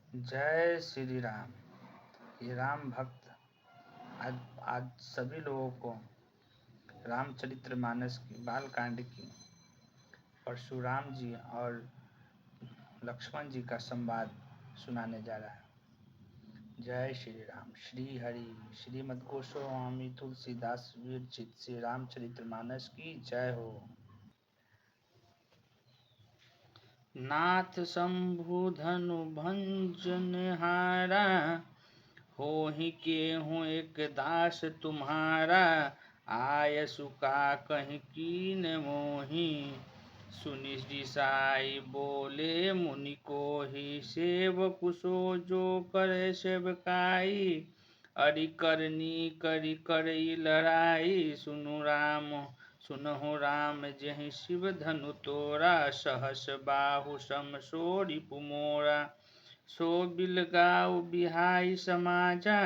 जय श्री राम। ये राम भक्त आज आज सभी लोगों को रामचरितमानस की बालकांड की परशुराम जी और लक्ष्मण जी का संवाद सुनाने जा रहा है। जय श्री राम। श्री हरि श्रीमद् गोस्वामी तुलसीदास विरचित श्री रामचरितमानस की जय हो। नाथ शंभु धनु भंजनहारा, होहि केहूँ एक दास तुम्हारा। आय सुका कहीं कीन मोही, सुनि दिसाई बोले मुनि कोहि। सेवकु सो जो करे सेवकाई, अरि करनी करि करई लड़ाई। सुनहु राम जहि शिव धनु तोरा, सहस बाहु सम सो रिपु मोरा। सो बिलगाऊ बिहाई समाजा,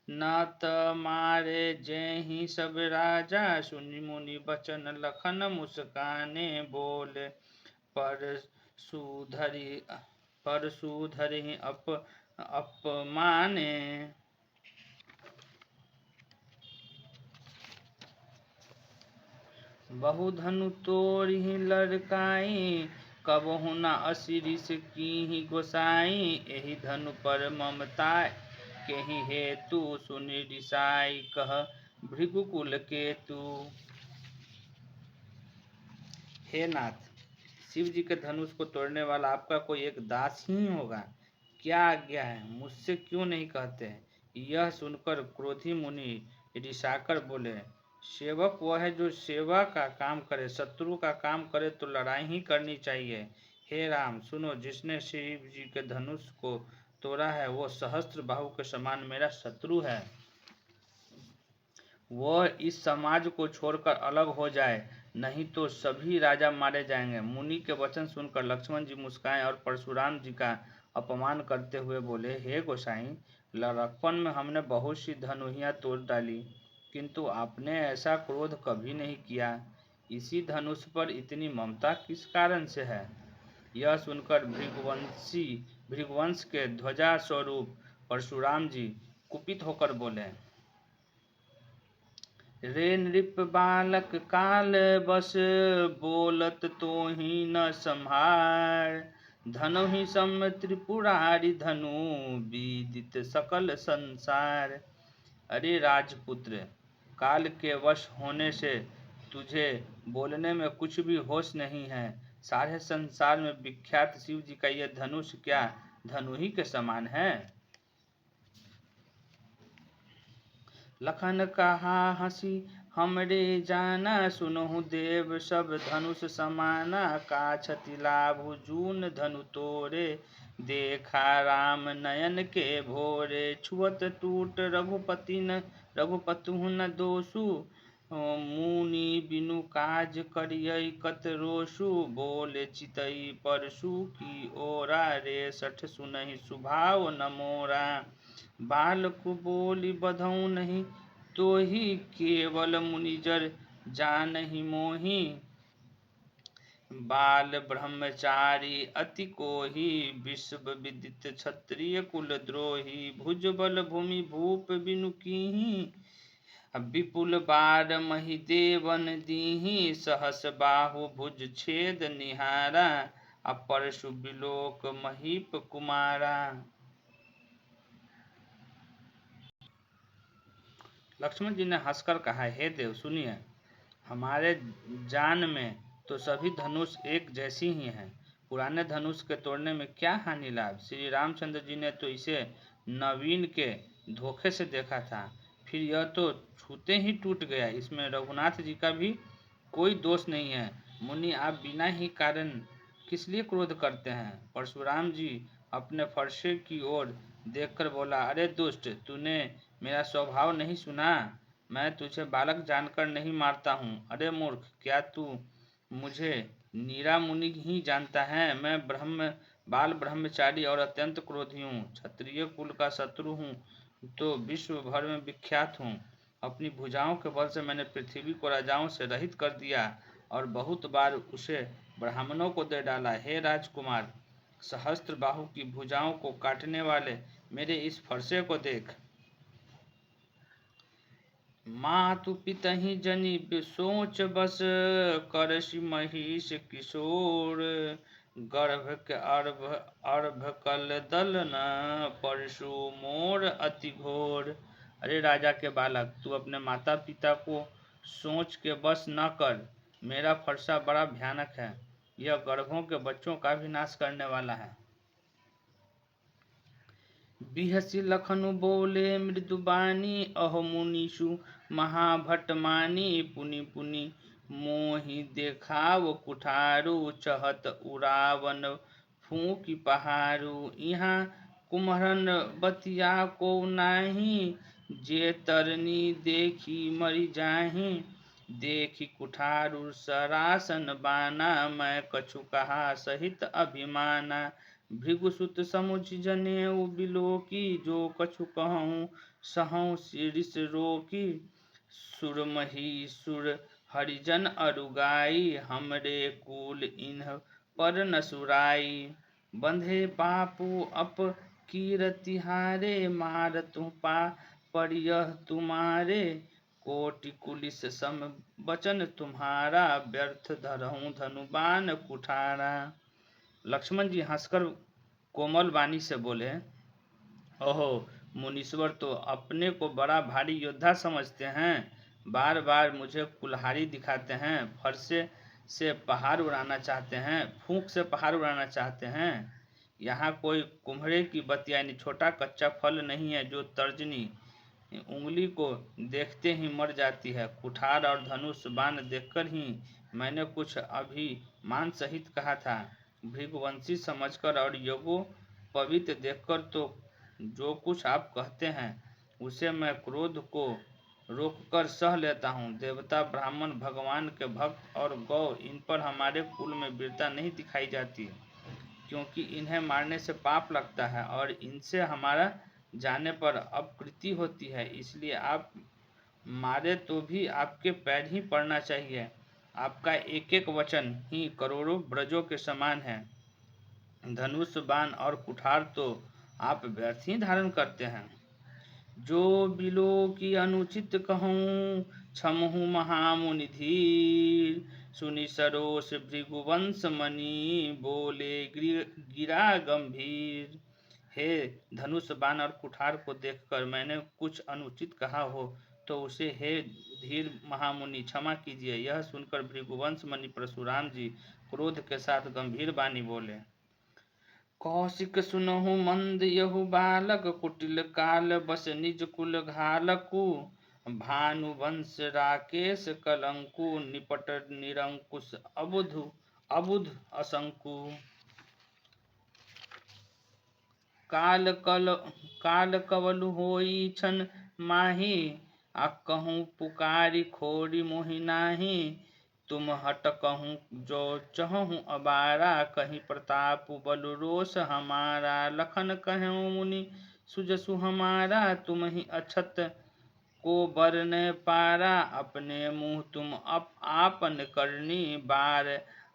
न त मारे जेहि सब राजा। सुनि मुनि बचन लखन मुस्काने, बोले परशुधरि अपमाने। बहु धनु तोड़हि लड़काई, कबहु न असिरिस कीहि गोसाई। एहि धनु पर ममता केहि हेतु, सुनि रिसाई कह भृगुकुल केतु। हे नाथ, शिव जी के धनुष को तोड़ने वाला आपका कोई एक दास ही होगा। क्या आज्ञा है, मुझसे क्यों नहीं कहते। यह सुनकर क्रोधी मुनि रिसाकर बोले, सेवक वह है जो सेवा का काम करे, शत्रु का काम करे तो लड़ाई ही करनी चाहिए। हे राम सुनो, जिसने शिव जी के धनुष को तोड़ा है वो सहस्त्र बाहु के समान मेरा शत्रु है। वह इस समाज को छोड़कर अलग हो जाए, नहीं तो सभी राजा मारे जाएंगे। मुनि के वचन सुनकर लक्ष्मण जी मुस्काए और परशुराम जी का अपमान करते हुए बोले, हे गोसाई, लड़कपन में हमने बहुत सी धनुहियाँ तोड़ डाली, किंतु आपने ऐसा क्रोध कभी नहीं किया। इसी धनुष पर इतनी ममता किस कारण से है। यह सुनकर भृगुवंश के ध्वजा स्वरूप परशुराम जी कुपित होकर बोले, रे नृप बालक काल बस, बोलत तोहि न संहार। धनु ही सम त्रिपुरारि धनु, विदित सकल संसार। अरे राजपुत्र, काल के वश होने से तुझे बोलने में कुछ भी होश नहीं है। सारे संसार में विख्यात शिव जी का यह धनुष क्या धनु ही के समान है। लखन कहा हंसी हमरे जाना, सुनहु देव सब धनुष समाना। का क्षति लाभु जून धनु तोरे, देखा राम नयन के भोरे। छुअत टूट रघुपतु न दोषु, मुनि बिनु काज करियै कत रोषु। बोले चितई परशु की ओरा, रे सठ सुनहि सुभाव न मोरा। बालकु बोली बधौ नहीं तोहि, केवल मुनिजर जानहि मोहि। बाल ब्रह्मचारी अति कोहि, विश्व विदित क्षत्रिय कुल द्रोही। भुज बल भूमि भूप बिनु कीहि, विपुल बार मही देवन दीहि। सहस बाहु भुज छेद निहारा, अपरशु बिलोक महीप कुमारा। लक्ष्मण जी ने हंसकर कहा, हे देव सुनिए, हमारे जान में तो सभी धनुष एक जैसी ही हैं। पुराने धनुष के तोड़ने में क्या हानि लाभ। श्री रामचंद्र जी ने तो इसे नवीन के धोखे से देखा था, फिर यह तो छूते ही टूट गया। इसमें रघुनाथ जी का भी कोई दोष नहीं है। मुनि, आप बिना ही कारण किस लिए क्रोध करते हैं। परशुराम जी अपने फरसे की ओर देखकर बोला, अरे दुष्ट, तूने मेरा स्वभाव नहीं सुना। मैं तुझे बालक जानकर नहीं मारता हूँ। अरे मूर्ख, क्या तू मुझे नीरा मुनि ही जानता है। मैं बाल ब्रह्मचारी और अत्यंत क्रोधी हूँ। क्षत्रिय कुल का शत्रु हूँ तो विश्व भर में विख्यात हूँ। अपनी भुजाओं के बल से मैंने पृथ्वी को राजाओं से रहित कर दिया और बहुत बार उसे ब्राह्मणों को दे डाला। हे राजकुमार, सहस्त्र बाहु की भुजाओं को काटने वाले मेरे इस फरसे को देख। मातु पितहि जनि सोच बस, करसि महिष किशोर। गर्भ के अर्भ कल दल न, परशु मोर अति घोर। अरे राजा के बालक, तू अपने माता पिता को सोच के बस न कर। मेरा फरसा बड़ा भयानक है, यह गर्भों के बच्चों का भी नाश करने वाला है। बिहसी लखनु बोले मृदुबानी, अहो मुनीषु महाभट मानी। पुनि पुनि मोहि देखाव कुठारु, चहत उड़ावन फूकी पहाड़ू। यहाँ कुम्हरन बतिया को नाही, जे तरनी देखी मरि जाही। देखी कुठारु सरासन बाना, मैं कछु कहा सहित अभिमाना। भृगुसुत समुझ जनेऊ बिलोकी, जो कछु कहूँ सहूँ शिरिष रोकी। सुर हरिजन अरुगाई, हमरे कुल इन्ह पर न सुराई। बंधे पापू अप कीरतिहारे, मारतु पा परियह तुम्हारे। कोटि कुलिस सम बचन तुम्हारा, व्यर्थ धरहूँ धनुबान कुठारा। लक्ष्मण जी हंसकर कोमल वाणी से बोले, ओहो मुनीश्वर तो अपने को बड़ा भारी योद्धा समझते हैं, बार बार मुझे कुल्हाड़ी दिखाते हैं, फरसे से पहाड़ उड़ाना चाहते हैं, फूंक से पहाड़ उड़ाना चाहते हैं। यहाँ कोई कुम्हरे की बतिया यानी छोटा कच्चा फल नहीं है जो तर्जनी उंगली को देखते ही मर जाती है। कुठार और धनुष बाण देखकर ही मैंने कुछ अभिमान सहित कहा था। भृगुवंशी समझकर और यज्ञोपवीत देखकर तो जो कुछ आप कहते हैं उसे मैं क्रोध को रोककर सह लेता हूँ। देवता ब्राह्मण भगवान के भक्त और गौ, इन पर हमारे कुल में वीरता नहीं दिखाई जाती, क्योंकि इन्हें मारने से पाप लगता है और इनसे हमारा जाने पर अपकृति होती है। इसलिए आप मारे तो भी आपके पैर ही पड़ना चाहिए। आपका एक एक वचन ही करोड़ों ब्रजों के समान है। धनुष बाण और कुठार तो आप व्यर्थ ही धारण करते हैं। जो बिलो की अनुचित कहूँ, क्षमहु महामुनि धीर। सुनि सरोष भृगुवंश मणि, बोले गिरा गंभीर। हे धनुष बाण और कुठार को देखकर मैंने कुछ अनुचित कहा हो तो उसे हे धीर महामुनि क्षमा कीजिए। यह सुनकर भृगुवंश मणि परशुराम जी क्रोध के साथ गंभीर वाणी बोले, कौशिक सुनहु मंद यहु बालक, कुटिल काल बस निज कुल घालकु। भानुवंश राकेश कलंकु, निपट निरंकुश अबुध असंकु। काल कवल होई छन माही, कहूँ पुकारी खोरी मोहि नाही। तुम हट कहूँ जो चहूँ अबारा, कहीं प्रताप बल रोष हमारा। लखन कहूँ मुनि सुजसु हमारा, तुम ही अछत को बरन पारा। अपने मुँह तुम आपन करनी, बार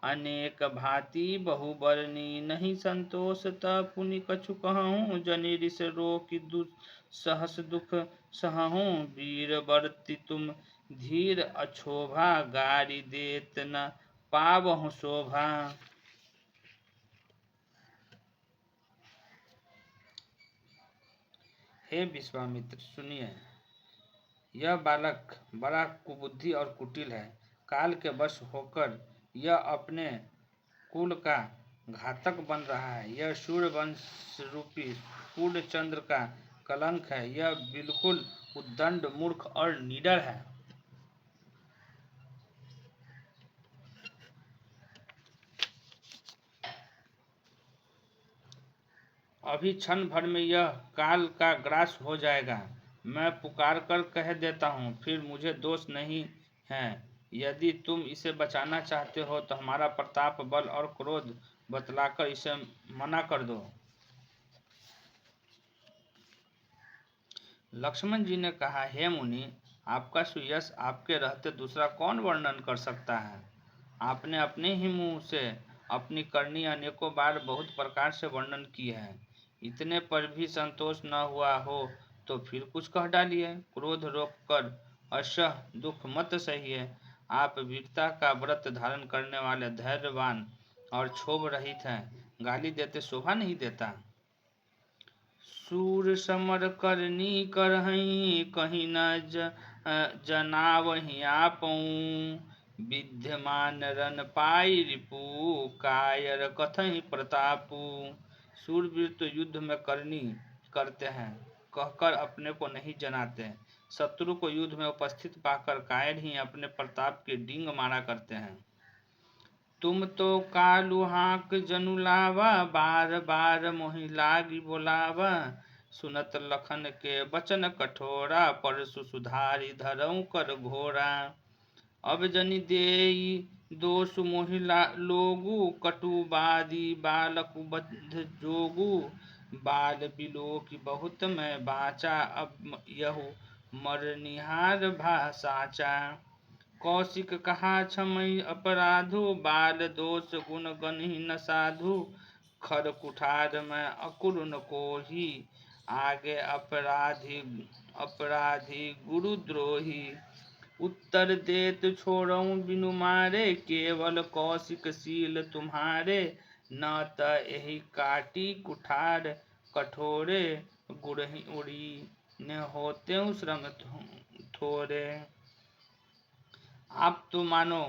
अनेक भांति बहु बरनी। नहीं संतोष त पुनि कछु कहूँ, जनि रिस रोकि सहस दुख सहूँ। वीर बरति तुम धीर अछोभा, गारी देत न पावहु शोभा। हे विश्वामित्र सुनिए, यह बालक बड़ा कुबुद्धि और कुटिल है। काल के वश होकर यह अपने कुल का घातक बन रहा है। यह सूर्य वंश रूपी पूर्ण चंद्र का कलंक है। यह बिल्कुल उद्दंड मूर्ख और निडर है। अभी क्षण भर में यह काल का ग्रास हो जाएगा। मैं पुकार कर कह देता हूँ, फिर मुझे दोष नहीं है। यदि तुम इसे बचाना चाहते हो तो हमारा प्रताप बल और क्रोध बतलाकर इसे मना कर दो। लक्ष्मण जी ने कहा, हे मुनि, आपका सुयश आपके रहते दूसरा कौन वर्णन कर सकता है। आपने अपने ही मुंह से अपनी करनी अनेकों बार बहुत प्रकार से वर्णन की है, इतने पर भी संतोष न हुआ हो तो फिर कुछ कह डालिए। क्रोध रोक कर असह दुख मत सहिए। आप वीरता का व्रत धारण करने वाले धैर्यवान और क्षोभ रहित हैं, गाली देते शोभा नहीं देता। सूर समर करनी करहई कहीं न जनावही आपऊ। विद्यमान रन पाई रिपु कायर कथहि प्रतापु। सूरवीर तो युद्ध में करनी करते हैं, कहकर अपने को नहीं जनाते। शत्रु को युद्ध में उपस्थित पाकर कायर ही अपने प्रताप की डींग मारा करते हैं। तुम तो कालू हाक जनु लावा, बार बार मोहि लागी बोलावा। सुनत लखन के बचन कठोरा, परसु सुधारी धरऊ कर घोरा। अब जनि देई दोष मोहि लोगु, कटुवादी बालक बद्ध जोगु। बाल बिलोकी बहुत मैं बाचा, अब यहु मरनिहार भा साचा। कौशिक कहा क्षमय अपराधु, बाल दोष गुण गणहि न साधु। खर कुठार में अकुल न कोही, आगे अपराधी अपराधी गुरुद्रोही। उत्तर देत छोड़ऊं बिनु मारे, केवल कौशिक शील तुम्हारे। न त एहि काटी कुठार कठोरे, गुरहि उड़ी न होते श्रम थोरे। आप तो मानो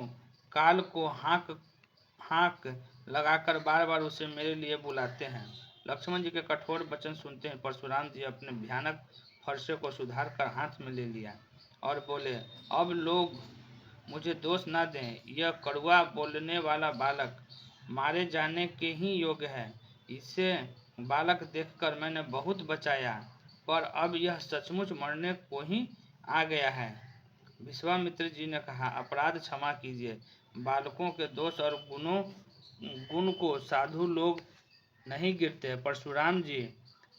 काल को हाँक लगाकर बार बार उसे मेरे लिए बुलाते हैं। लक्ष्मण जी के कठोर वचन सुनते हैं परशुराम जी अपने भयानक फरसे को सुधार कर हाथ में ले लिया और बोले, अब लोग मुझे दोष न दें। यह कड़वा बोलने वाला बालक मारे जाने के ही योग्य है। इसे बालक देखकर मैंने बहुत बचाया, पर अब यह सचमुच मरने को ही आ गया है। विश्वामित्र जी ने कहा, अपराध क्षमा कीजिए। बालकों के दोष और गुण को साधु लोग नहीं गिरते। परशुराम जी,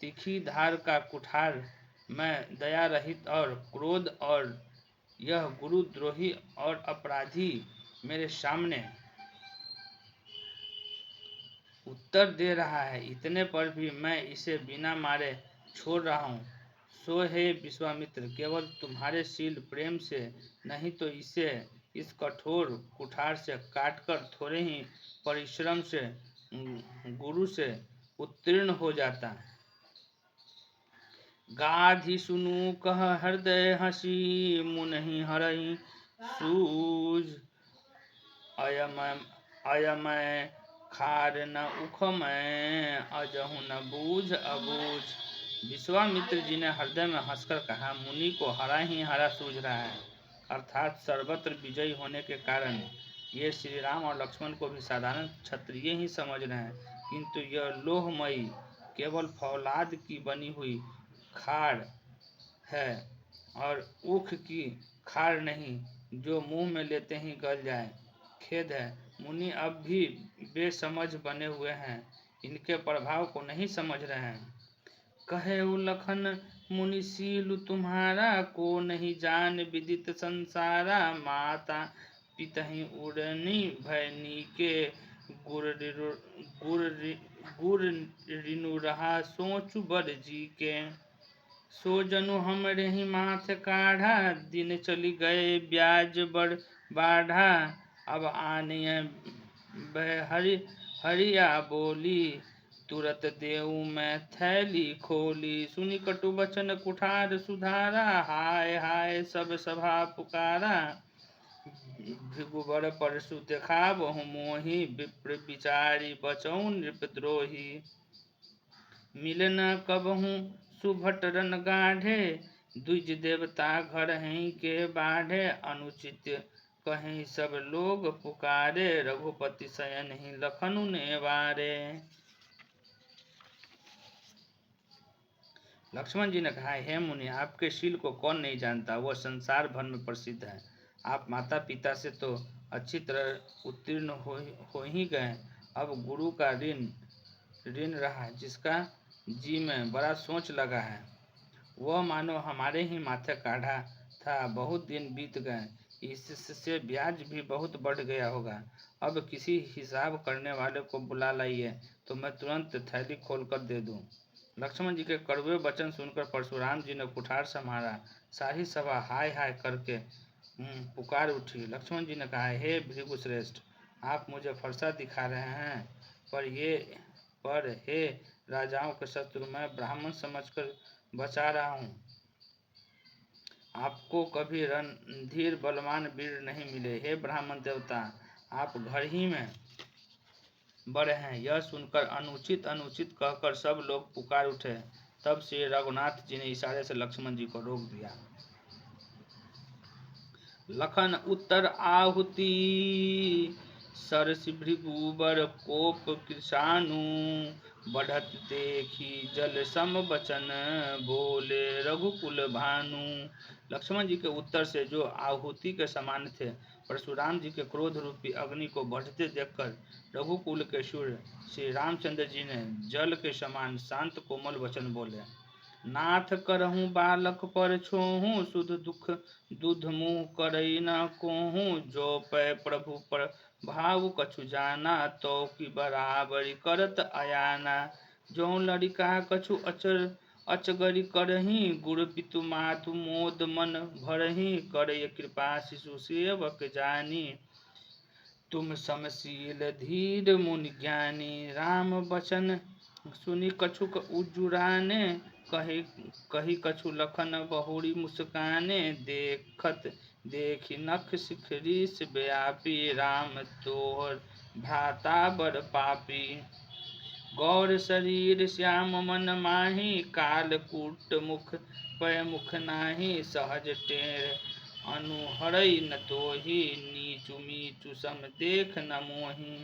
तीखी धार का कुठार में दया रहित और क्रोध और यह गुरुद्रोही और अपराधी मेरे सामने उत्तर दे रहा है, इतने पर भी मैं इसे बिना मारे छोड़ रहा हूँ। सो हे विश्वामित्र, केवल तुम्हारे शील प्रेम से नहीं तो इसे इस कठोर कुठार से काटकर थोड़े ही परिश्रम से गुरु से उत्तीर्ण हो जाता। गाधि सुनु कह हृदय हसी, मुनहि हरहि सूझ। अयमय खार न उख में, अजहु न बूझ अबूझ। विश्वामित्र जी ने हृदय में हंसकर कहा, मुनि को हरा ही हरा सूझ रहा है, अर्थात सर्वत्र विजयी होने के कारण ये श्री राम और लक्ष्मण को भी साधारण क्षत्रिय ही समझ रहे हैं, किंतु यह लोहमयी केवल फौलाद की बनी हुई खार है और ऊख की खार नहीं, जो मुंह में लेते ही गल जाए। खेद है, मुनि अब भी बेसमझ बने हुए हैं, इनके प्रभाव को नहीं समझ रहे हैं। कहे लखन मुनिशील तुम्हारा, को नहीं जान विदित संसारा। माता पितहि उड़नी भयनी के, गुर रिनु रहा सोचु बर जी के। सो जनु हमरे ही माथ काढ़ा, दिन चली गए ब्याज बड़ बाढ़ा। अब आनिय हरिया बोली, तुरत देऊ मैं थैली खोली। सुनि कटु बचन कुठार सुधारा, हाय हाय सब सभा पुकारा। भृगुबर परशु देखावहु मोहि, विप्र विचारी बचऊ नृपद्रोही। मिलन कबहु सुभट रन गाढ़े, द्विज देवता घर हैं के बाढ़े। अनुचित कहीं सब लोग पुकारे, रघुपति शयन ही लखनु नेवारे। लक्ष्मण जी ने कहा, हे मुनि, आपके शील को कौन नहीं जानता, वह संसार भर में प्रसिद्ध है। आप माता पिता से तो अच्छी तरह उत्तीर्ण हो ही गए, अब गुरु का ऋण रहा, जिसका जी में बड़ा सोच लगा है। वह मानो हमारे ही माथे काढ़ा था, बहुत दिन बीत गए, इससे ब्याज भी बहुत बढ़ गया होगा। अब किसी हिसाब करने वाले को बुला लाइए तो मैं तुरंत थैली खोल कर दे दूं। लक्ष्मण जी के कड़वे वचन सुनकर परशुराम जी ने कुठार संभाला। सारी सभा हाय हाय करके पुकार उठी। लक्ष्मण जी ने कहा, हे भृगुश्रेष्ठ, आप मुझे फरसा दिखा रहे हैं, पर हे राजाओं के शत्रु, मैं ब्राह्मण समझकर बचा रहा हूँ। आपको कभी रणधीर बलवान वीर नहीं मिले। हे ब्राह्मण देवता, आप घर ही में बड़े हैं। यह सुनकर अनुचित अनुचित कहकर सब लोग पुकार उठे। तब श्री रघुनाथ जी ने इशारे से लक्ष्मण जी को रोक दिया। लखन उत्तर आहुति सरसि भृगुबर कोप कृषाणु, बढ़त देखी जल सम बचन बोले रघुकुल भानु। लक्ष्मण जी के उत्तर से जो आहुति के समान थे, परशुराम जी के क्रोध रूपी अग्नि को बढ़ते देखकर रघुकुल के सूर्य श्री रामचंद्र जी ने जल के समान शांत कोमल वचन बोले। नाथ करहूँ बालक पर छोहूँ, सुध दुख दूध मुँह करई न कोहूँ। जो पै प्रभु पर भाव कछु जाना, तो की बराबरी करत अयाना। जो लड़िका कछु अचगरी करही, गुरु पितु मातु मोद मन भरही। करय कृपा शिशु सेवक जानी, तुम समशील धीर मुनि ज्ञानी। राम वचन सुनि कछुक उजुराने, कही कछु लखन बहुरी मुस्काने। देखत देखी नख शिखरीस व्यापी, राम तोहर भ्राता बड़ पापी। गौर शरीर श्याम मन माही, कालकूट मुख पय मुख नाही। सहज टेढ़ अनुहरई न तोही, नीचु मीचु सम देख न मोही।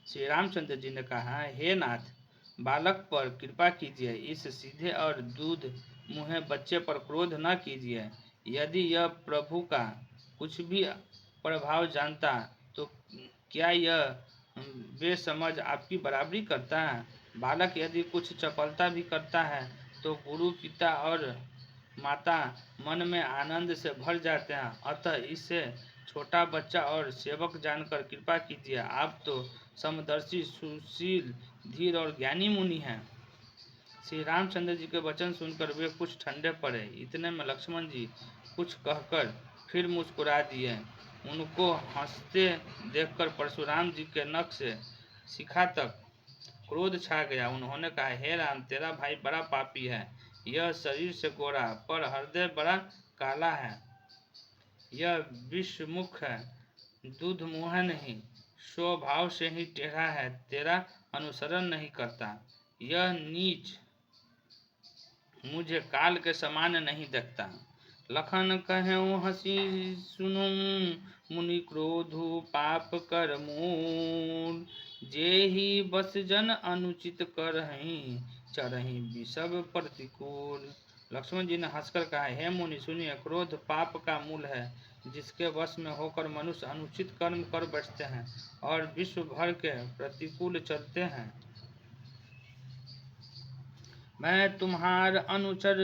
श्री रामचंद्र जी ने कहा, हे नाथ, बालक पर कृपा कीजिए। इस सीधे और दूध मुँहे बच्चे पर क्रोध न कीजिए। यदि यह प्रभु का कुछ भी प्रभाव जानता तो क्या यह बेसमझ आपकी बराबरी करता है। बालक यदि कुछ चपलता भी करता है तो गुरु पिता और माता मन में आनंद से भर जाते हैं। अतः इसे छोटा बच्चा और सेवक जानकर कृपा कीजिए। आप तो समदर्शी, सुशील, धीर और ज्ञानी मुनि हैं। श्री रामचंद्र जी के वचन सुनकर वे कुछ ठंडे पड़े। इतने में लक्ष्मण जी कुछ कहकर फिर मुस्कुरा दिए। उनको हंसते देखकर परशुराम जी के नख से शिखा तक क्रोध छा गया। उन्होंने कहा, हे राम, तेरा भाई बड़ा पापी है। यह शरीर से गोरा पर हृदय बड़ा काला है। यह विषमुख है, दूध मुँह नहीं, स्वभाव से ही टेढ़ा है, तेरा अनुसरण नहीं करता। यह नीच मुझे काल के समान नहीं देखता। लखन कहूँ हसी सुनु, मुनि क्रोधु पाप कर मूल। जेहि बस जन अनुचित करहि, चरहि विषभ प्रतिकूल। लक्ष्मण जी ने हंसकर कहा, हे मुनि सुनिए, क्रोध पाप का मूल है, जिसके वश में होकर मनुष्य अनुचित कर्म कर बैठते हैं और विश्व भर के प्रतिकूल चलते हैं। मैं तुम्हार अनुचर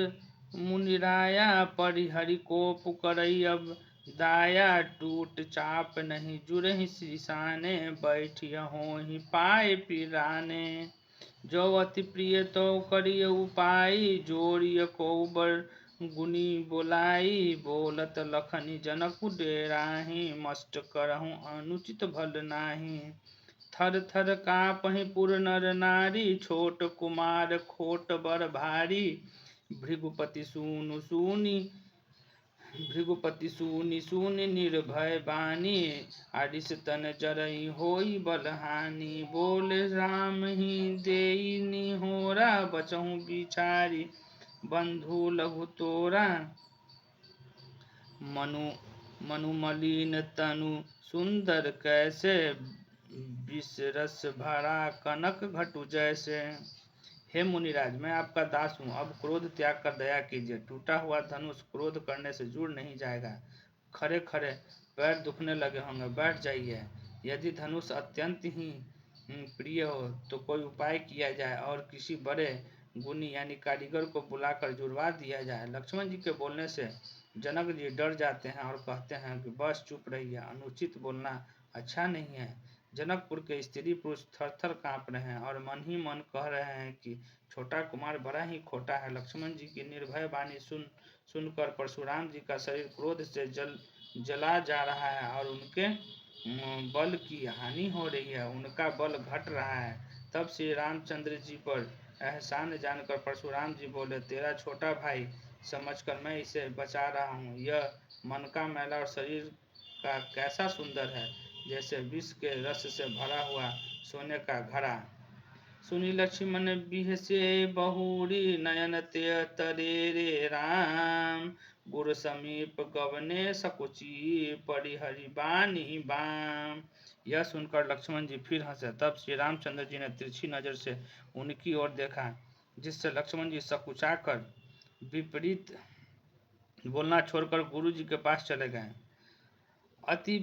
मुनिराया, परिहरि कोप करई अब दाया। टूट चाप नहीं जुरहि श्रीसाने, बैठियहु ही पाए पिराने। जो अति प्रिय तो करिय उपाय, जोड़िय को बर गुनी बोलाई। बोलत लखनी जनकु डेराही, मस्ट करहु अनुचित भल नाही। थर थर कापहि पुर नर नारी, छोट कुमार खोट बर भारी। भृगुपति सुनि निर्भय बानी, अरिस तन जरई होई बलहानि। बोले राम ही देई निहोरा, बचहु बिचारी बंधु लघु तोरा। मनु मलिन तनु सुंदर कैसे, विषरस भरा कनक घटु जैसे। हे मुनिराज, मैं आपका दास हूँ, अब क्रोध त्याग कर दया कीजिए। टूटा हुआ धनुष क्रोध करने से जुड़ नहीं जाएगा। खड़े खड़े पैर दुखने लगे होंगे, बैठ जाइए। यदि धनुष अत्यंत ही प्रिय हो तो कोई उपाय किया जाए और किसी बड़े गुनी यानी कारीगर को बुलाकर जुड़वा दिया जाए। लक्ष्मण जी के बोलने से जनक जी डर जाते हैं और कहते हैं कि बस चुप रहिए, अनुचित बोलना अच्छा नहीं है। जनकपुर के स्त्री पुरुष थर थर कांप रहे हैं और मन ही मन कह रहे हैं कि छोटा कुमार बड़ा ही खोटा है। लक्ष्मण जी की निर्भय वाणी सुनकर परशुराम जी का शरीर क्रोध से जला जा रहा है और उनके बल की हानि हो रही है, उनका बल घट रहा है। तब श्री रामचंद्र जी पर एहसान जानकर परशुराम जी बोले, तेरा छोटा भाई समझकर मैं इसे बचा रहा हूँ। यह मन का मैला और शरीर का कैसा सुंदर है, जैसे विष के रस से भरा हुआ सोने का घड़ा। सुनी लक्ष्मण बिहसे बहुरी नयन ते तरे रे राम, गुरु समीप गवने सकुची परिहरि बानी बाम। यह सुनकर लक्ष्मण जी फिर हंसे। तब श्री रामचंद्र जी ने तिरछी नजर से उनकी ओर देखा, जिससे लक्ष्मण जी सकुचाकर विपरीत बोलना छोड़कर गुरु जी के पास चले गए। अति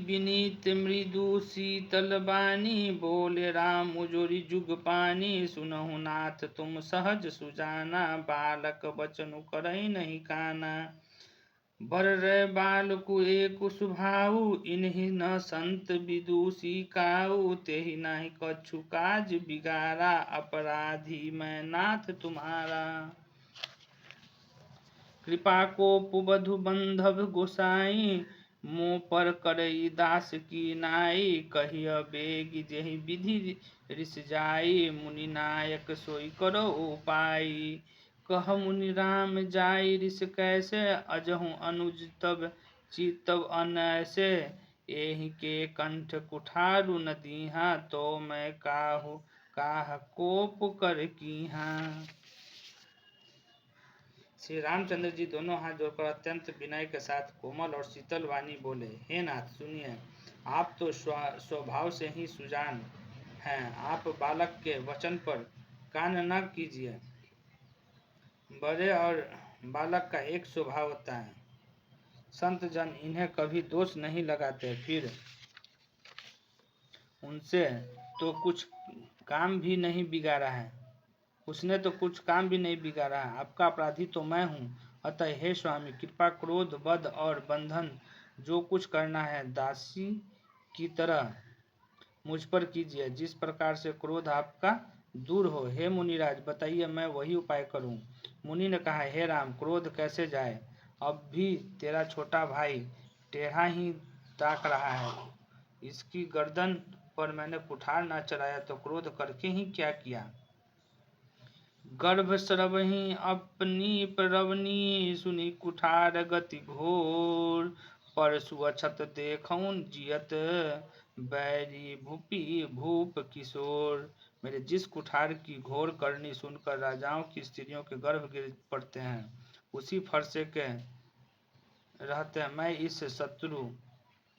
विनीत मृदु शीतल बानी, बोले राम उजोरी जुग पानी, सुनहु नाथ तुम सहज सुजाना, बालक बचनु करई नहीं काना। बर रे बालकु एक सुभाऊ, इन्हीं न संत विदुषी काऊ, तेहि नाही कछु काज बिगारा, अपराधी मैं नाथ तुम्हारा। कृपा को पुबधु बंधव गोसाई, मुँह पर करई दास की नाई, कहिय बेग जेहि विधि रिस जाई, मुनि नायक सोई करो उपाय। कह मुनि राम जाई रिस कैसे, अजहु अनुज तब चितव अनैसे, एहि के कंठ कुठारु न दीहा, तो मैं काहू काह कोप कर कीहा। श्री रामचंद्र जी दोनों हाथ जोड़कर अत्यंत विनय के साथ कोमल और शीतल वाणी बोले, हे नाथ सुनिए, आप तो स्वभाव से ही सुजान हैं, आप बालक के वचन पर कान न कीजिए। बड़े और बालक का एक स्वभाव होता है, संत जन इन्हें कभी दोष नहीं लगाते, फिर उनसे तो कुछ काम भी नहीं बिगाड़ा है, उसने तो कुछ काम भी नहीं बिगाड़ा है, आपका अपराधी तो मैं हूँ। अतः हे स्वामी, कृपा क्रोध वध और बंधन जो कुछ करना है दासी की तरह मुझ पर कीजिए, जिस प्रकार से क्रोध आपका दूर हो। हे मुनिराज बताइए, मैं वही उपाय करूं। मुनि ने कहा, हे राम, क्रोध कैसे जाए, अब भी तेरा छोटा भाई टेढ़ा ही ताक रहा है, इसकी गर्दन पर मैंने कुठार न चलाया तो क्रोध करके ही क्या किया। गर्भ सरवहि अपनी प्रवनी, सुनी कुठार गति घोर, परसु अछत देखऊं जियत बैरी भूप किशोर। मेरे जिस कुठार की घोर करनी सुनकर राजाओं की स्त्रियों के गर्भ गिर पड़ते हैं, उसी फरसे के रहते मैं इस शत्रु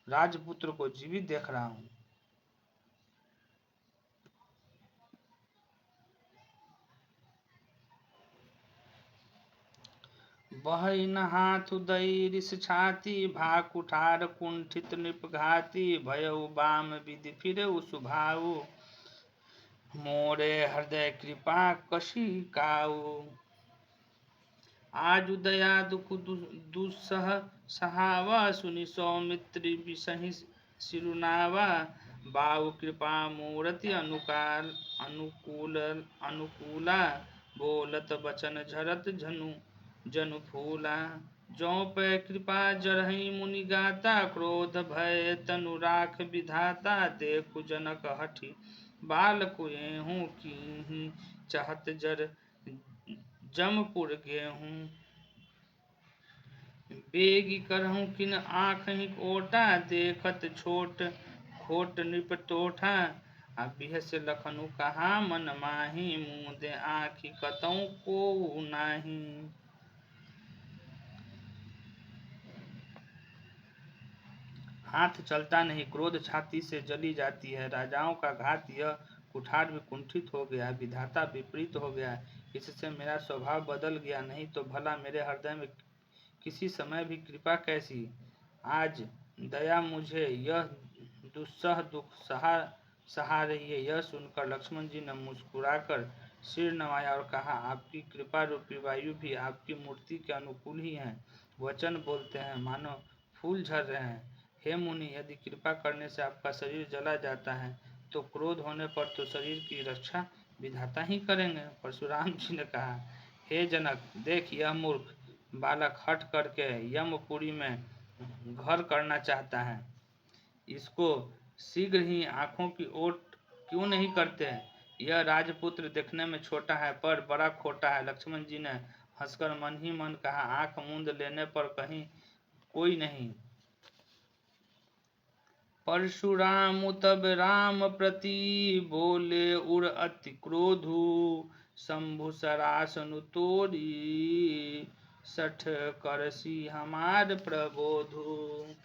राजपुत्र को जीवित देख रहा हूँ। बहई न हाथ उदय रिस छाती, भा कुठार कुंठित नृप घाती, भयउ बाम विधि फिरउ सुभाऊ, मोरे हृदय कृपा कशी काऊ। आज दया दुख दुस्सह सहावा, सुनि सौमित्री बिसहि सिरुनावा, बाऊ कृपा मूर्ति अनुकूला, बोलत बचन झरत जनु फूला। जौ पै कृपा जरहि मुनि गाता, क्रोध भय तनु राख विधाता, देखु जनक हठि बालकु एहूँ, कीहि चहत जर जमपुर गेहूँ। बेगी करहूँ किन आँखि ओटा, देखत छोट खोट नृप टोठा, बिहस लखनु कहा मन माही, मुँदे आँखि कतहु कोउ नाही। हाथ चलता नहीं, क्रोध छाती से जली जाती है, राजाओं का घात, यह कुठार भी कुंठित हो गया, विधाता विपरीत हो गया, इससे मेरा स्वभाव बदल गया, नहीं तो भला मेरे हृदय में किसी समय भी कृपा कैसी। आज दया मुझे यह दुस्सह दुख सहा रही है। यह सुनकर लक्ष्मण जी ने मुस्कुराकर सिर नवाया और कहा, आपकी कृपा रूपी वायु भी आपकी मूर्ति के अनुकूल ही है। वचन बोलते हैं मानो फूल झर रहे हैं। हे मुनि, यदि कृपा करने से आपका शरीर जला जाता है तो क्रोध होने पर तो शरीर की रक्षा विधाता ही करेंगे। परशुराम जी ने कहा, हे जनक, देख यह मूर्ख बालक हठ करके यमपुरी में घर करना चाहता है। इसको शीघ्र ही आंखों की ओट क्यों नहीं करते? यह राजपुत्र देखने में छोटा है पर बड़ा खोटा है। लक्ष्मण जी ने हंसकर मन ही मन कहा, आंख मूंद लेने पर कहीं कोई नहीं। परशुराम तब राम प्रति बोले उर अति क्रोधु, शंभु सरासनु तोरी सठ करसी हमार प्रबोधु।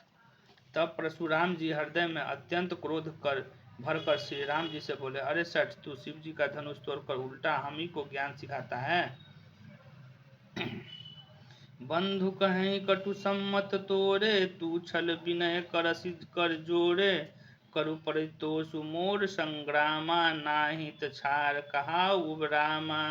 तब परशुराम जी हृदय में अत्यंत क्रोध कर भरकर श्री राम जी से बोले, अरे सठ, तू शिव जी का धनुष तोड़कर उल्टा हम ही को ज्ञान सिखाता है। बंधु कहें कटु सम्मत तोरे, तू छल विनय करसि कर जोरे। करु परितोषु मोर संग्रामा, नाहित छार कहा उबरामा।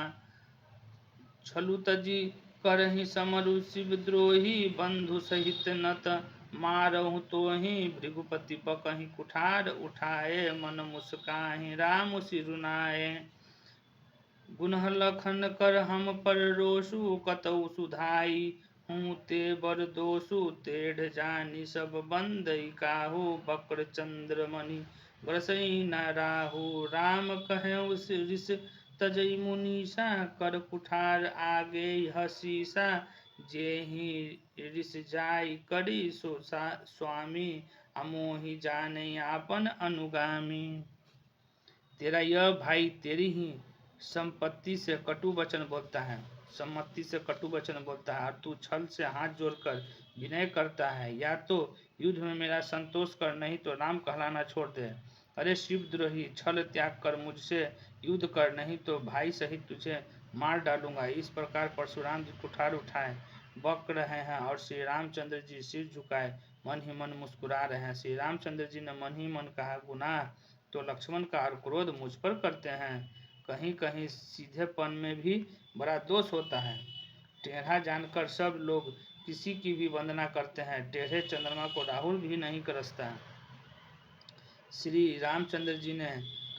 छलु तजी करहि समरु शिव द्रोही, बंधु सहित नत मारहु तोहि। भृगुपति बकहि कुठार उठाए, मन मुस्काहि राम सिरुनाए। गुनह लखन कर हम पर रोसु, कतउ सुधाई हूँ ते बर दोषु। टेढ़ जानी सब बंदई काहू, बक्र चंद्रमणि बरसई न राहु। राम कहे ऋष तजई मुनीसा, कर कुठार आगे हसीसा। जेहि ऋष जाई करी सो स्वामी, अमोहि जाने आपन अनुगामी। तेरा यह भाई तेरी ही सम्पत्ति से कटु वचन बोलता है, सम्मति से कटु वचन बोलता है और तू छल से हाथ जोड़कर विनय करता है। या तो युद्ध में मेरा संतोष कर, नहीं तो राम कहलाना छोड़ दे। अरे शिवद्रोही, छल त्याग कर मुझसे युद्ध कर, नहीं तो भाई सहित तुझे मार डालूंगा। इस प्रकार परशुराम जी कुठार उठाए बक रहे हैं और श्री रामचंद्र जी सिर झुकाए मन ही मन मुस्कुरा रहे हैं। श्री रामचंद्र जी ने मन ही मन कहा, गुनाह तो लक्ष्मण का और क्रोध मुझ पर करते हैं। कहीं कहीं सीधेपन में भी बड़ा दोष होता है। टेढ़ा जानकर सब लोग किसी की भी वंदना करते हैं, टेढ़े चंद्रमा को राहुल भी नहीं करसता। श्री रामचंद्र जी ने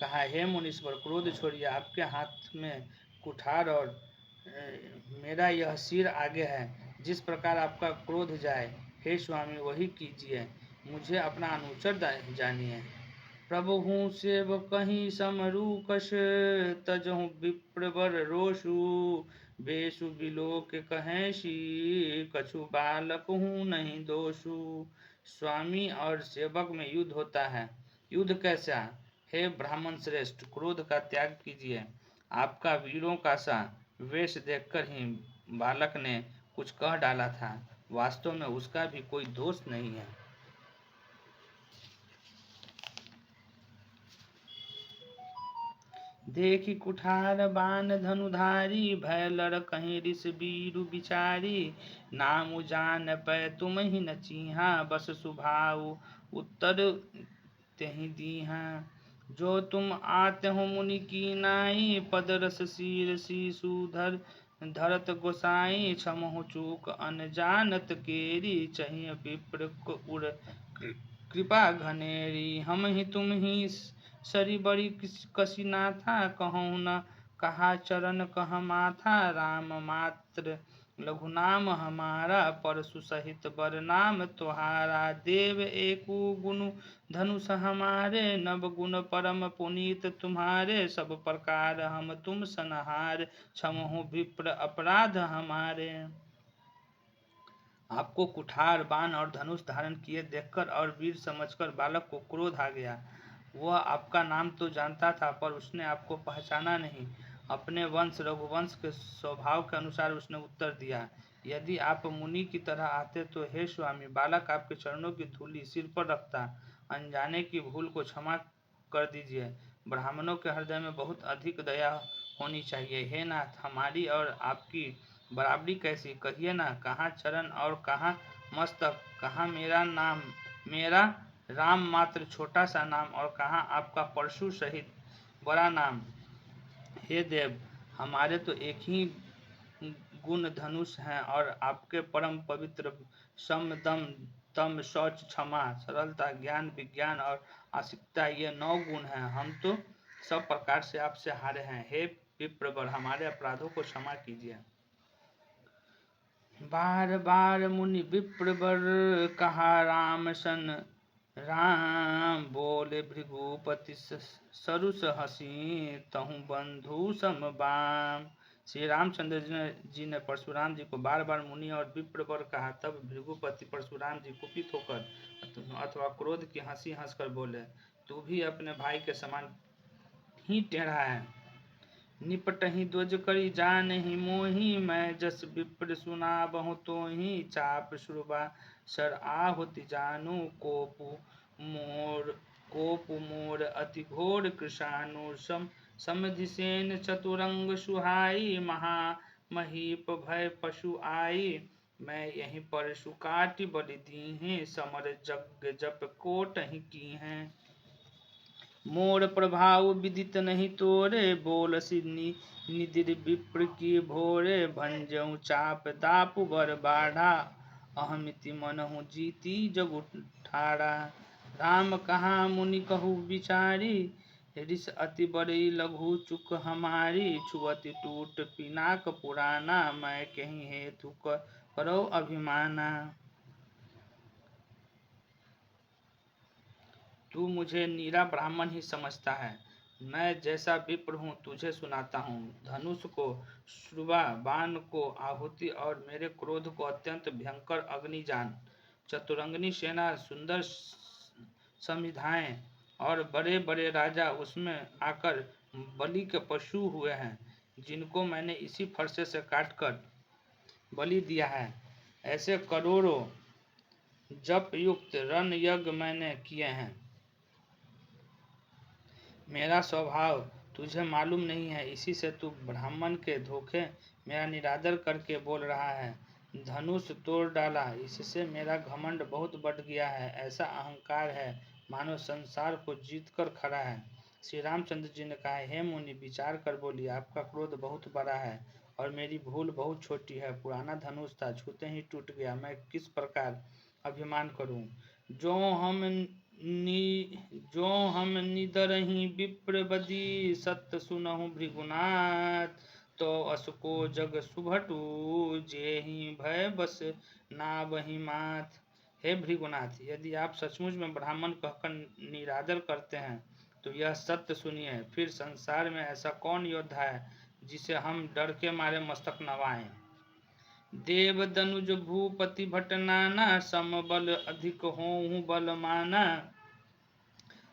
कहा, हे मुनीश्वर, क्रोध छोड़िए, आपके हाथ में कुठार और मेरा यह सिर आगे है। जिस प्रकार आपका क्रोध जाए, हे स्वामी, वही कीजिए। मुझे अपना अनुचर जानिए। प्रभु हूँ सेव कहीं समरू कश, तजहु विप्रवर रोषु। बेसु बिलोक कहें सी, कछु बालक हूँ नहीं दोषु। स्वामी और सेवक में युद्ध होता है। युद्ध कैसा? हे ब्राह्मण श्रेष्ठ, क्रोध का त्याग कीजिए। आपका वीरों का सा वेश देखकर ही बालक ने कुछ कह डाला था, वास्तव में उसका भी कोई दोष नहीं है। देखी कुठार बान धनुधारी, भय लड़ कहीं ऋष बीरु बिचारी। नाम जान पै तुम ही न चीहा, बस सुभाऊ उत्तर तेहि दीहा। जो तुम आते हो मुनि की नाई, पद रस शीर शीशुधर धरत गोसाई। क्षमहु चूक अनजानत केरी, चाहिए विप्र उर कृपा घनेरी। हम ही तुम ही सरी बड़ी कसी नाथा, कहूँ न कहा चरण कह माथा। राम मात्र लघु नाम हमारा, परशु सहित बर नाम तुहारा। देव एकु गुण धनुष हमारे, नव गुण परम पुनीत तुम्हारे। सब प्रकार हम तुम सनहार, क्षमहु विप्र अपराध हमारे। आपको कुठार बाण और धनुष धारण किए देखकर और वीर समझकर बालक को क्रोध आ गया। वह आपका नाम तो जानता था पर उसने आपको पहचाना नहीं। अपने वंश रघुवंश के स्वभाव के अनुसार उसने उत्तर दिया, यदि आप मुनि की तरह आते तो हे स्वामी, बालक आपके चरणों की धूलि सिर पर रखता। अनजाने की भूल को क्षमा कर दीजिए। ब्राह्मणों के हृदय में बहुत अधिक दया होनी चाहिए। हे नाथ, हमारी और आपकी बराबरी कैसी, कहिए ना, कहाँ चरण और कहाँ मस्तक, कहाँ मेरा राम मात्र छोटा सा नाम, और कहाँ आपका परशु सहित बड़ा नाम। हे देव, हमारे तो एक ही गुण धनुष हैं, और आपके परम पवित्र सम, दम, तम, शौच, क्षमा, सरलता, ज्ञान, विज्ञान और आस्तिकता, ये 9 गुण हैं। हम तो सब प्रकार से आपसे हारे हैं। हे विप्रवर, हमारे अपराधों को क्षमा कीजिए। बार बार मुनि विप्रवर कहा राम सन, राम बोले भृगुपति सरुस हसी, तहु बंधु समबाम। श्री रामचंद्र जी ने परशुराम जी को बार बार मुनि और विप्रवर कहा। तब भृगुपति परशुराम जी कुपित होकर अथवा क्रोध की हंसी हंसकर बोले, तू भी अपने भाई के समान ही टेढ़ा है। निपटहि ध्वज करी जानहि मोहि, मैं जस विप्र सुना बहु तोहि, चाप श्रुबा सर आहुति जानू, कोपु मोर अति घोर कृशानु, समधिसेन चतुरंग सुहाई, महा महीप भय पशु आई, मैं यहीं पर सुकाटि बलि दीहें, समर जग जप कोटहि कीहें। मोर प्रभाव विदित नहीं तोरे, बोलसी निदिर विप्र की भोरे, भंजऊ चाप दापु बर बाढ़ा, अहमिति मनहु जीती जगु ठाड़ा। राम कहा मुनि कहु विचारी, ऋष अति बड़ी लघु चुक हमारी, छुअति टूट पिनाक पुराना, मैं कहीं हेतु करो अभिमाना। तू मुझे नीरा ब्राह्मण ही समझता है। मैं जैसा विप्र हूँ तुझे सुनाता हूँ। धनुष को श्रुवा, बाण को आहुति और मेरे क्रोध को अत्यंत भयंकर अग्नि जान। चतुरंगनी सेना, सुंदर संविधाएं और बड़े बड़े राजा उसमें आकर बलि के पशु हुए हैं, जिनको मैंने इसी फरसे से काटकर बलि दिया है। ऐसे करोड़ों जप युक्त रण यज्ञ मैंने किए हैं। मेरा स्वभाव तुझे मालूम नहीं है, इसी से तू ब्राह्मण के धोखे मेरा निरादर करके बोल रहा है। धनुष तोड़ डाला, इससे मेरा घमंड बहुत बढ़ गया है। ऐसा अहंकार है मानो संसार को जीत कर खड़ा है। श्री रामचंद्र जी ने कहा, हे मुनि, विचार कर बोलिए, आपका क्रोध बहुत बड़ा है और मेरी भूल बहुत छोटी है। पुराना धनुष था, छूते ही टूट गया, मैं किस प्रकार अभिमान करूं। जो हम निदरहि विप्र बदी, सत्य सुनहु भृगुनाथ, तो असको जग सुभटू, जेहि भय बस नावहि माथ। हे भृगुनाथ, यदि आप सचमुच में ब्राह्मण कहकर निरादर करते हैं तो यह सत्य सुनिए। फिर संसार में ऐसा कौन योद्धा है जिसे हम डर के मारे मस्तक नवाएं। देव दनुज भूपति भट नाना, सम बल अधिक होहु बलमाना,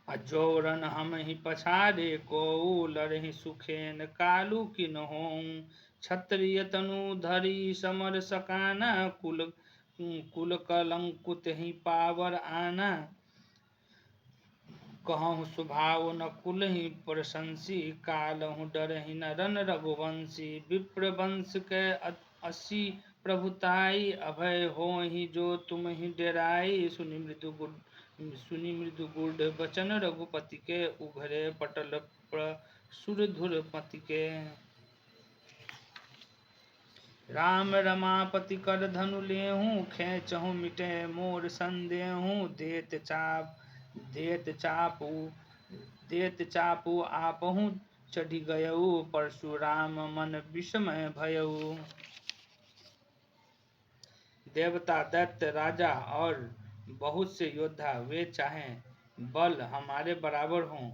अजोरन हम ही पछाड़े को, लड़हि सुखेन कालू किन होऊं। क्षत्रिय तनु धरी समर सकाना, कुल कलंकुत ही पावर आना, कहूँ स्वभाव न कुल ही प्रशंसी, कालहु डरहि न रन रघुवंशी। विप्र वंश के 80 प्रभुताई, अभय हो ही जो तुम ही डेराई। सुनि मृदु गुड बचन रघुपति के, उघरे पटल सुरधुर पति के। राम रमापति कर धनु लेहूँ, खेचहूँ मिटे मोर संदेहूँ। देत चापू आपहूँ चढ़ी गयऊ, परशुराम मन विषमय भयऊ। देवता, दैत्य, राजा और बहुत से योद्धा, वे चाहे बल हमारे बराबर हों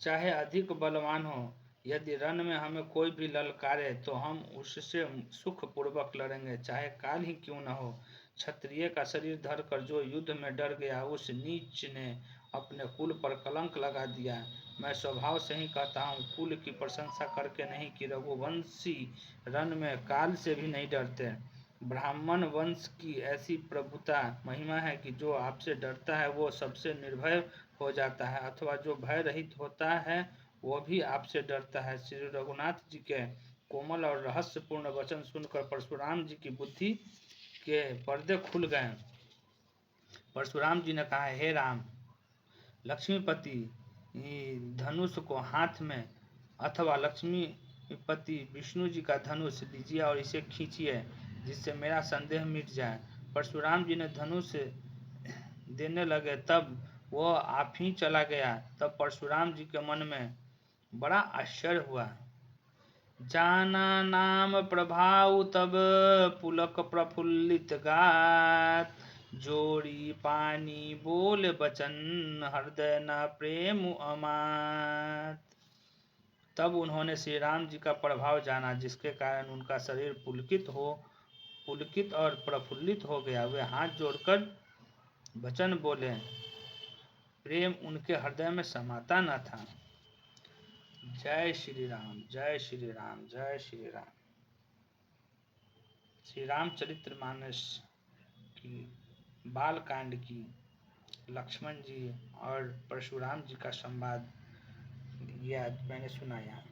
चाहे अधिक बलवान हो, यदि रण में हमें कोई भी ललकारे तो हम उससे सुख पूर्वक लड़ेंगे, चाहे काल ही क्यों न हो। क्षत्रिय का शरीर धरकर जो युद्ध में डर गया, उस नीच ने अपने कुल पर कलंक लगा दिया। मैं स्वभाव से ही कहता हूँ, कुल की प्रशंसा करके नहीं, कि रघुवंशी रण में काल से भी नहीं डरते। ब्राह्मण वंश की ऐसी प्रभुता महिमा है कि जो आपसे डरता है वो सबसे निर्भय हो जाता है, अथवा जो भय रहित होता है वो भी आपसे डरता है। श्री रघुनाथ जी के कोमल और रहस्यपूर्ण वचन सुनकर परशुराम जी की बुद्धि के पर्दे खुल गए। परशुराम जी ने कहा, हे राम, लक्ष्मीपति धनुष को हाथ में अथवा लक्ष्मीपति विष्णु जी का धनुष लीजिए और इसे खींचिए, जिससे मेरा संदेह मिट जाए। परशुराम जी ने धनुष देने लगे, तब वह आप ही चला गया। तब परशुराम जी के मन में बड़ा आश्चर्य हुआ। जाना नाम प्रभाव तब पुलक प्रफुल्लित गात, जोड़ी पानी बोल बचन हृदय न प्रेम अमात। तब उन्होंने श्री राम जी का प्रभाव जाना, जिसके कारण उनका शरीर पुलकित और प्रफुल्लित हो गया। वे हाथ जोड़कर वचन बोले, प्रेम उनके हृदय में समाता न था। जय श्री राम, जय श्री राम, जय श्री राम। श्री रामचरितमानस की बाल कांड की लक्ष्मण जी और परशुराम जी का संवाद यह मैंने सुनाया।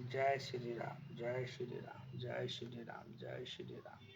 जय श्री राम, जय श्री राम, जय श्री राम, जय श्री राम।